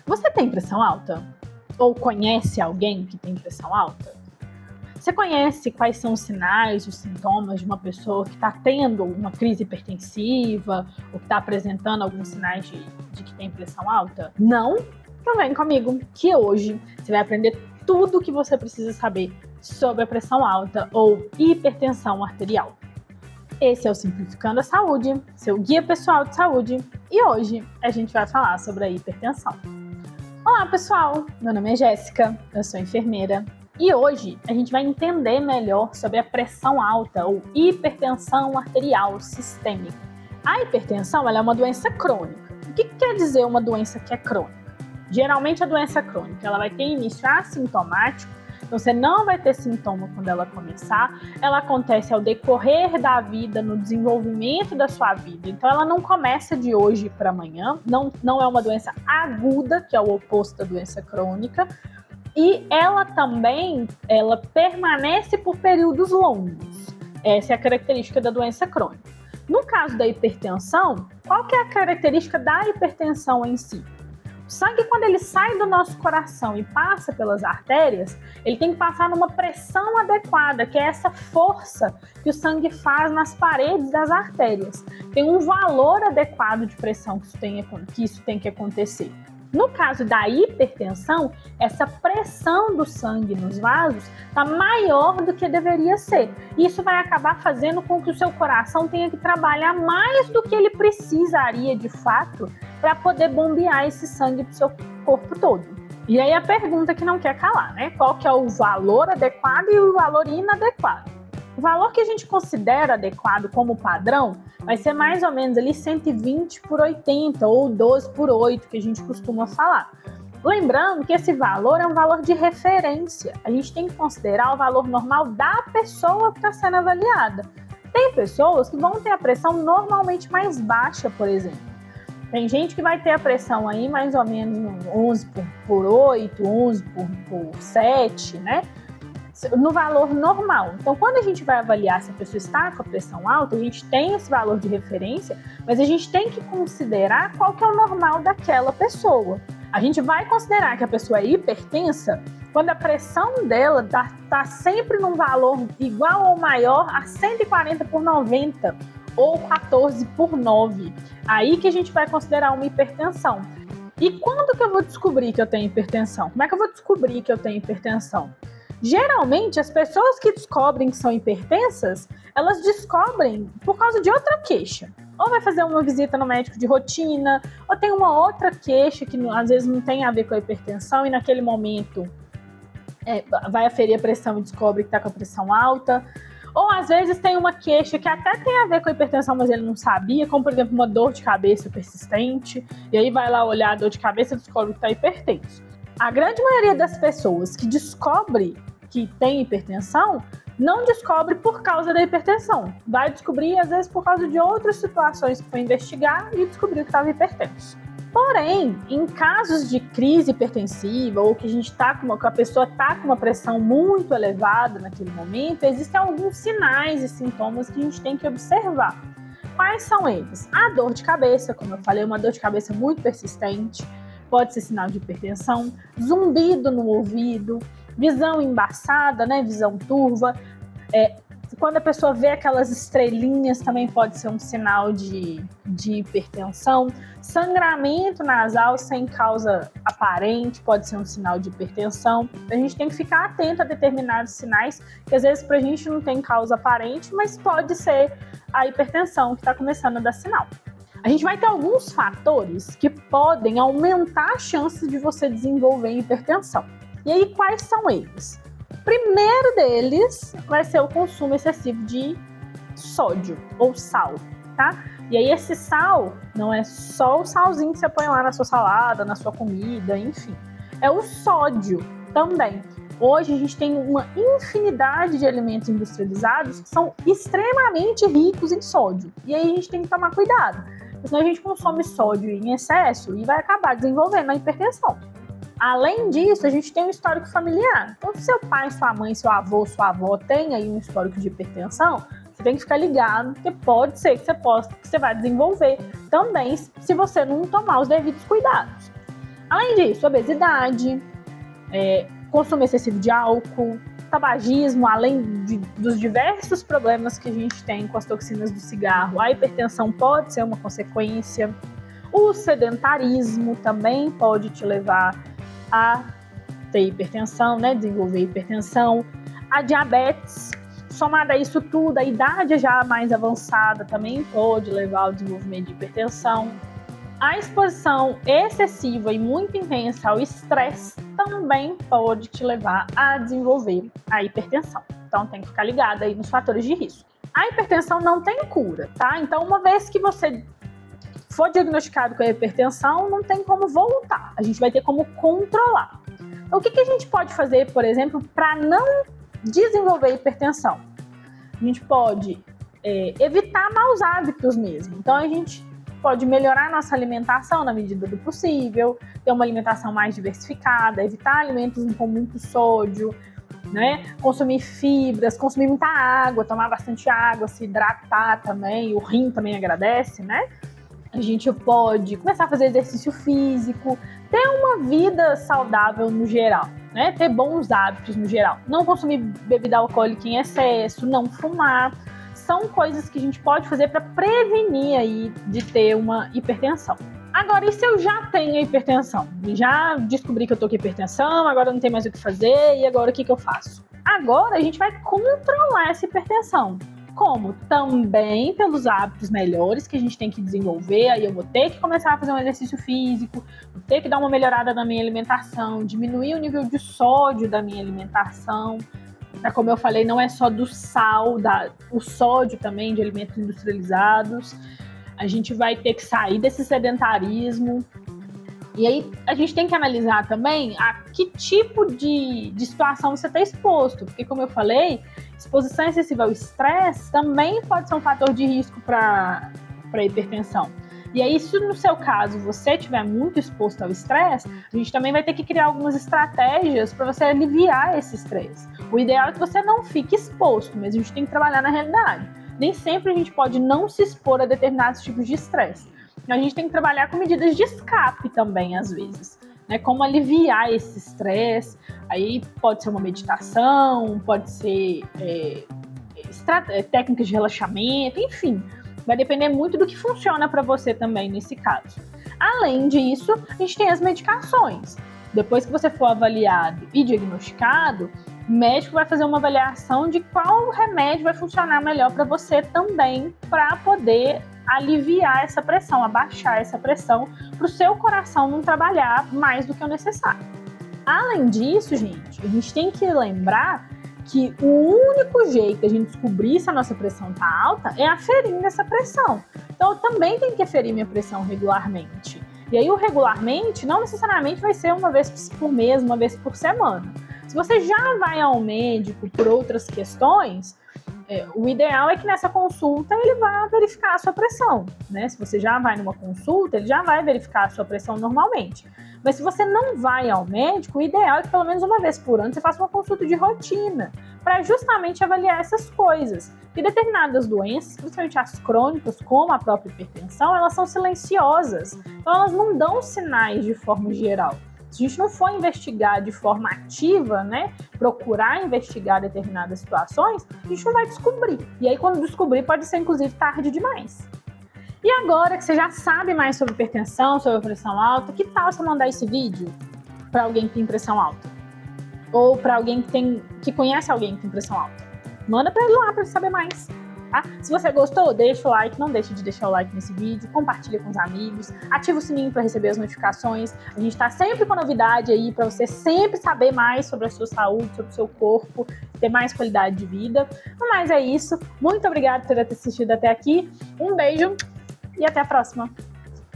Você tem pressão alta? Ou conhece alguém que tem pressão alta? Você conhece quais são os sinais, os sintomas de uma pessoa que está tendo uma crise hipertensiva ou que está apresentando alguns sinais de que tem pressão alta? Não? Então vem comigo que hoje você vai aprender tudo o que você precisa saber sobre a pressão alta ou hipertensão arterial. Esse é o Simplificando a Saúde, seu guia pessoal de saúde, e hoje a gente vai falar sobre a hipertensão. Olá pessoal, meu nome é Jéssica, eu sou enfermeira e hoje a gente vai entender melhor sobre a pressão alta ou hipertensão arterial sistêmica. A hipertensão ela é uma doença crônica. O que quer dizer uma doença que é crônica? Geralmente a doença crônica ela vai ter início assintomático. Então, você não vai ter sintoma quando ela começar, ela acontece ao decorrer da vida, no desenvolvimento da sua vida. Então, ela não começa de hoje para amanhã, não é uma doença aguda, que é o oposto da doença crônica, e ela também permanece por períodos longos. Essa é a característica da doença crônica. No caso da hipertensão, qual que é a característica da hipertensão em si? O sangue, quando ele sai do nosso coração e passa pelas artérias, ele tem que passar numa pressão adequada, que é essa força que o sangue faz nas paredes das artérias. Tem um valor adequado de pressão que isso tem que acontecer. No caso da hipertensão, essa pressão do sangue nos vasos está maior do que deveria ser. Isso vai acabar fazendo com que o seu coração tenha que trabalhar mais do que ele precisaria de fato para poder bombear esse sangue para o seu corpo todo. E aí a pergunta que não quer calar, né? Qual que é o valor adequado e o valor inadequado? O valor que a gente considera adequado como padrão vai ser mais ou menos ali 120 por 80 ou 12 por 8 que a gente costuma falar. Lembrando que esse valor é um valor de referência. A gente tem que considerar o valor normal da pessoa que está sendo avaliada. Tem pessoas que vão ter a pressão normalmente mais baixa, por exemplo. Tem gente que vai ter a pressão aí mais ou menos 11 por 8, 11 por 7, né? No valor normal. Então, quando a gente vai avaliar se a pessoa está com a pressão alta, a gente tem esse valor de referência, mas a gente tem que considerar qual que é o normal daquela pessoa. A gente vai considerar que a pessoa é hipertensa quando a pressão dela está sempre num valor igual ou maior a 140 por 90 ou 14 por 9. Aí que a gente vai considerar uma hipertensão. E quando que eu vou descobrir que eu tenho hipertensão? Como é que eu vou descobrir que eu tenho hipertensão? Geralmente, as pessoas que descobrem que são hipertensas, elas descobrem por causa de outra queixa. Ou vai fazer uma visita no médico de rotina, ou tem uma outra queixa que às vezes não tem a ver com a hipertensão e naquele momento vai aferir a pressão e descobre que está com a pressão alta. Ou às vezes tem uma queixa que até tem a ver com a hipertensão, mas ele não sabia, como por exemplo uma dor de cabeça persistente, e aí vai lá olhar a dor de cabeça e descobre que está hipertenso. A grande maioria das pessoas que descobre que tem hipertensão, não descobre por causa da hipertensão. Vai descobrir, às vezes, por causa de outras situações que foi investigar e descobriu que estava hipertenso. Porém, em casos de crise hipertensiva ou que a pessoa está com uma pressão muito elevada naquele momento, existem alguns sinais e sintomas que a gente tem que observar. Quais são eles? A dor de cabeça, como eu falei, uma dor de cabeça muito persistente, pode ser sinal de hipertensão, zumbido no ouvido, visão embaçada, né? Visão turva. Quando a pessoa vê aquelas estrelinhas, também pode ser um sinal de hipertensão. Sangramento nasal sem causa aparente pode ser um sinal de hipertensão. A gente tem que ficar atento a determinados sinais, que às vezes pra gente não tem causa aparente, mas pode ser a hipertensão que está começando a dar sinal. A gente vai ter alguns fatores que podem aumentar a chance de você desenvolver hipertensão. E aí, quais são eles? O primeiro deles vai ser o consumo excessivo de sódio ou sal, tá? E aí, esse sal não é só o salzinho que você põe lá na sua salada, na sua comida, enfim. É o sódio também. Hoje a gente tem uma infinidade de alimentos industrializados que são extremamente ricos em sódio. E aí a gente tem que tomar cuidado. Senão a gente consome sódio em excesso e vai acabar desenvolvendo a hipertensão. Além disso, a gente tem um histórico familiar. Então, se seu pai, sua mãe, seu avô, sua avó tem aí um histórico de hipertensão, você tem que ficar ligado, porque pode ser que você vai desenvolver também se você não tomar os devidos cuidados. Além disso, obesidade, consumo excessivo de álcool, tabagismo, além dos diversos problemas que a gente tem com as toxinas do cigarro, a hipertensão pode ser uma consequência. O sedentarismo também pode te levar a ter hipertensão, né? Desenvolver hipertensão. A diabetes, somada a isso tudo, a idade já mais avançada também pode levar ao desenvolvimento de hipertensão. A exposição excessiva e muito intensa ao estresse também pode te levar a desenvolver a hipertensão. Então tem que ficar ligado aí nos fatores de risco. A hipertensão não tem cura, tá? Então uma vez que você for diagnosticado com a hipertensão, não tem como voltar. A gente vai ter como controlar. Então, o que a gente pode fazer, por exemplo, para não desenvolver hipertensão? A gente pode evitar maus hábitos mesmo. Então, a gente pode melhorar nossa alimentação na medida do possível, ter uma alimentação mais diversificada, evitar alimentos com muito sódio, né? Consumir fibras, consumir muita água, tomar bastante água, se hidratar também, o rim também agradece, né? A gente pode começar a fazer exercício físico, ter uma vida saudável no geral, né? Ter bons hábitos no geral. Não consumir bebida alcoólica em excesso, não fumar. São coisas que a gente pode fazer para prevenir aí de ter uma hipertensão. Agora, e se eu já tenho hipertensão? Já descobri que eu tô com hipertensão, agora não tem mais o que fazer, e agora o que eu faço? Agora a gente vai controlar essa hipertensão. Como? Também pelos hábitos melhores que a gente tem que desenvolver. Aí eu vou ter que começar a fazer um exercício físico, vou ter que dar uma melhorada na minha alimentação, diminuir o nível de sódio da minha alimentação. Como eu falei, não é só do sal, o sódio também de alimentos industrializados. A gente vai ter que sair desse sedentarismo. E aí a gente tem que analisar também a que tipo de situação você está exposto. Porque, como eu falei, exposição excessiva ao estresse também pode ser um fator de risco para hipertensão. E aí, se no seu caso você estiver muito exposto ao estresse, a gente também vai ter que criar algumas estratégias para você aliviar esse estresse. O ideal é que você não fique exposto, mas a gente tem que trabalhar na realidade. Nem sempre a gente pode não se expor a determinados tipos de estresse. A gente tem que trabalhar com medidas de escape também, às vezes, né? Como aliviar esse estresse. Aí pode ser uma meditação, pode ser técnicas de relaxamento, enfim. Vai depender muito do que funciona para você também nesse caso. Além disso, a gente tem as medicações. Depois que você for avaliado e diagnosticado, o médico vai fazer uma avaliação de qual remédio vai funcionar melhor para você também, para poder aliviar essa pressão, abaixar essa pressão, para o seu coração não trabalhar mais do que o necessário. Além disso, gente, a gente tem que lembrar que o único jeito de a gente descobrir se a nossa pressão está alta é aferindo essa pressão. Então, eu também tenho que aferir minha pressão regularmente. E aí, o regularmente não necessariamente vai ser uma vez por mês, uma vez por semana. Se você já vai ao médico por outras questões, o ideal é que nessa consulta ele vá verificar a sua pressão, né? Se você já vai numa consulta, ele já vai verificar a sua pressão normalmente. Mas se você não vai ao médico, o ideal é que pelo menos uma vez por ano você faça uma consulta de rotina, para justamente avaliar essas coisas. E determinadas doenças, principalmente as crônicas, como a própria hipertensão, elas são silenciosas. Então elas não dão sinais de forma geral. Se a gente não for investigar de forma ativa, né, procurar investigar determinadas situações, a gente não vai descobrir. E aí, quando descobrir, pode ser, inclusive, tarde demais. E agora que você já sabe mais sobre hipertensão, sobre pressão alta, que tal você mandar esse vídeo para alguém que tem pressão alta? Ou para alguém que conhece alguém que tem pressão alta? Manda para ele lá para ele saber mais. Tá? Se você gostou, deixa o like, não deixe de deixar o like nesse vídeo, compartilha com os amigos, ativa o sininho para receber as notificações. A gente está sempre com novidade aí para você sempre saber mais sobre a sua saúde, sobre o seu corpo, ter mais qualidade de vida. Mas é isso. Muito obrigada por ter assistido até aqui. Um beijo e até a próxima.